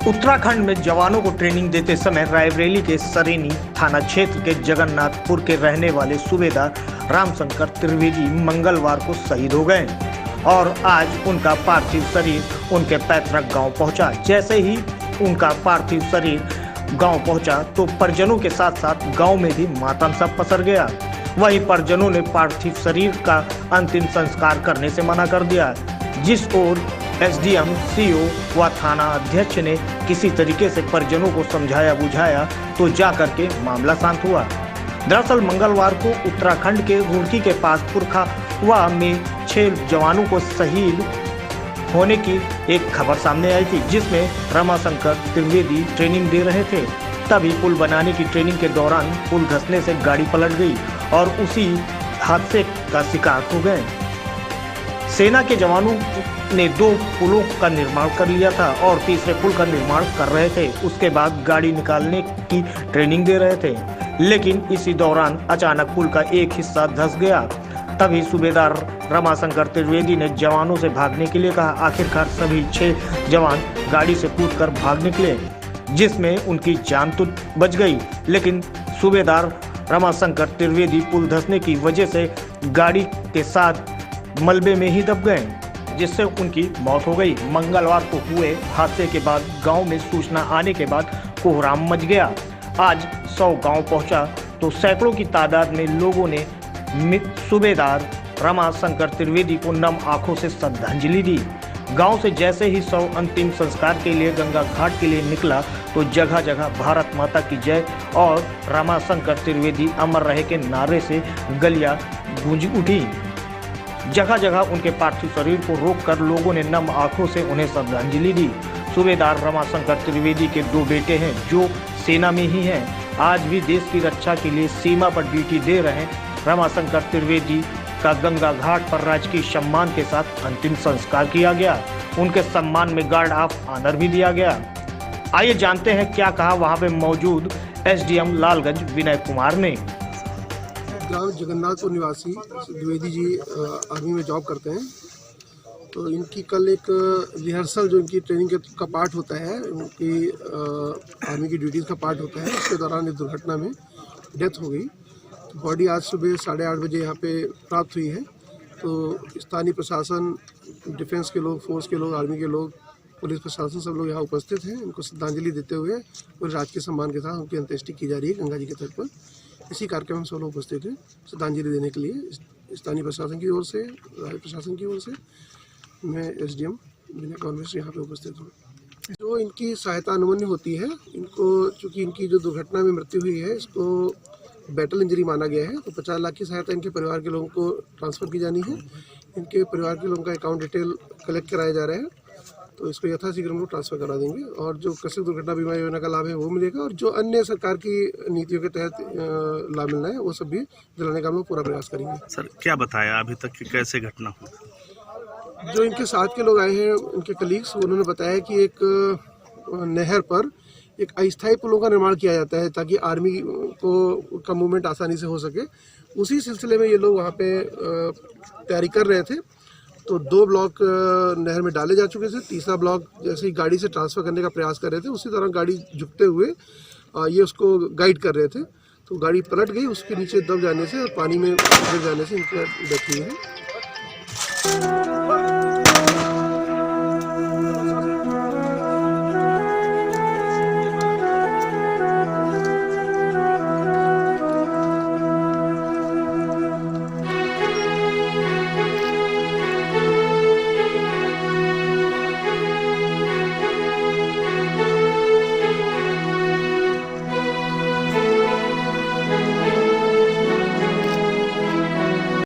उत्तराखंड में जवानों को ट्रेनिंग देते समय रायबरेली के सरेनी थाना क्षेत्र के जगन्नाथपुर के रहने वाले सूबेदार रामशंकर त्रिवेदी मंगलवार को शहीद हो गए और आज उनका पार्थिव शरीर उनके पैतृक गांव पहुंचा। जैसे ही उनका पार्थिव शरीर गांव पहुंचा तो परिजनों के साथ साथ गांव में भी मातम सा पसर गया। वहीं परिजनों ने पार्थिव शरीर का अंतिम संस्कार करने से मना कर दिया, जिस ओर एसडीएम, सीओ व थाना अध्यक्ष ने किसी तरीके से परिजनों को समझाया बुझाया तो जाकर के मामला शांत हुआ। दरअसल मंगलवार को उत्तराखंड के रुड़की के पास पुरखावा में 6 जवानों को शहीद होने की एक खबर सामने आई थी, जिसमें रमाशंकर त्रिवेदी ट्रेनिंग दे रहे थे। तभी पुल बनाने की ट्रेनिंग के दौरान पुल धंसने से गाड़ी पलट गई और उसी हादसे का शिकार हो गए। सेना के जवानों ने 2 पुलों का निर्माण कर लिया था और तीसरे पुल का निर्माण कर रहे थे। उसके बाद गाड़ी निकालने की ट्रेनिंग दे रहे थे, लेकिन इसी दौरान अचानक पुल का एक हिस्सा धंस गया। तभी सूबेदार रमाशंकर त्रिवेदी ने जवानों से भागने के लिए कहा। आखिरकार सभी 6 जवान गाड़ी से कूदकर भाग निकले, जिसमें उनकी जान तो बच गई, लेकिन सूबेदार रमाशंकर त्रिवेदी पुल धंसने की वजह से गाड़ी के साथ मलबे में ही दब गए, जिससे उनकी मौत हो गई। मंगलवार को हुए हादसे के बाद गांव में सूचना आने के बाद कोहराम मच गया। आज 100 गांव पहुंचा तो सैकड़ों की तादाद में लोगों ने सूबेदार रमाशंकर त्रिवेदी को नम आंखों से श्रद्धांजलि दी। गांव से जैसे ही 100 अंतिम संस्कार के लिए गंगा घाट के लिए निकला तो जगह जगह भारत माता की जय और रमाशंकर त्रिवेदी अमर रहे के नारे से गलियां गूंज उठी। जगह जगह उनके पार्थिव शरीर को रोककर लोगों ने नम आंखों से उन्हें श्रद्धांजलि दी। सूबेदार रमाशंकर त्रिवेदी के 2 बेटे हैं जो सेना में ही हैं। आज भी देश की रक्षा के लिए सीमा पर ड्यूटी दे रहे रमाशंकर त्रिवेदी का गंगा घाट पर राजकीय सम्मान के साथ अंतिम संस्कार किया गया। उनके सम्मान में गार्ड ऑफ ऑनर भी दिया गया। आइए जानते हैं क्या कहा वहां पे मौजूद एसडीएम लालगंज विनय कुमार ने। ग्राम जगन्नाथपुर निवासी द्विवेदी जी आर्मी में जॉब करते हैं। तो इनकी कल एक रिहर्सल जो इनकी ट्रेनिंग का पार्ट होता है, उनकी आर्मी की ड्यूटीज़ का पार्ट होता है, उसके दौरान इस दुर्घटना में डेथ हो गई। तो बॉडी आज सुबह 8:30 बजे यहाँ पे प्राप्त हुई है। तो स्थानीय प्रशासन, डिफेंस के लोग, फोर्स के लोग, आर्मी के लोग, पुलिस प्रशासन सब लोग यहाँ उपस्थित हैं। उनको श्रद्धांजलि देते हुए पूरे राजकीय सम्मान के साथ उनकी अंत्येष्टि की जा रही है गंगा जी के तट पर। इसी कार्यक्रम में सब लोग उपस्थित हैं श्रद्धांजलि देने के लिए। स्थानीय प्रशासन की ओर से, राज्य प्रशासन की ओर से मैं एसडीएम विनय कुमार यहाँ पे उपस्थित हूँ। जो इनकी सहायता अनुमन्य होती है, इनको चूँकि इनकी जो दुर्घटना में मृत्यु हुई है इसको बैटल इंजरी माना गया है, तो 50 लाख की सहायता इनके परिवार के लोगों को ट्रांसफ़र की जानी है। इनके परिवार के लोगों का अकाउंट डिटेल कलेक्ट कराया जा रहा है, तो इसको यथाशीघ्र हम लोग ट्रांसफ़र करा देंगे और जो कृषि दुर्घटना बीमा योजना का लाभ है वो मिलेगा और जो अन्य सरकार की नीतियों के तहत लाभ मिलना है वो सब भी दिलाने का हम लोग पूरा प्रयास करेंगे। सर, क्या बताया अभी तक कि कैसे घटना हुई? जो इनके साथ के लोग आए हैं, उनके कलीग्स, उन्होंने बताया कि एक नहर पर एक अस्थायी पुलों का निर्माण किया जाता है ताकि आर्मी का मूवमेंट आसानी से हो सके। उसी सिलसिले में ये लोग वहाँ पे तैयारी कर रहे थे। तो 2 ब्लॉक नहर में डाले जा चुके थे। तीसरा ब्लॉक जैसे ही गाड़ी से ट्रांसफ़र करने का प्रयास कर रहे थे, उसी तरह गाड़ी झुकते हुए ये उसको गाइड कर रहे थे। तो गाड़ी पलट गई, उसके नीचे दब जाने से और पानी में गिर जाने से इनकी डेथ हुई है।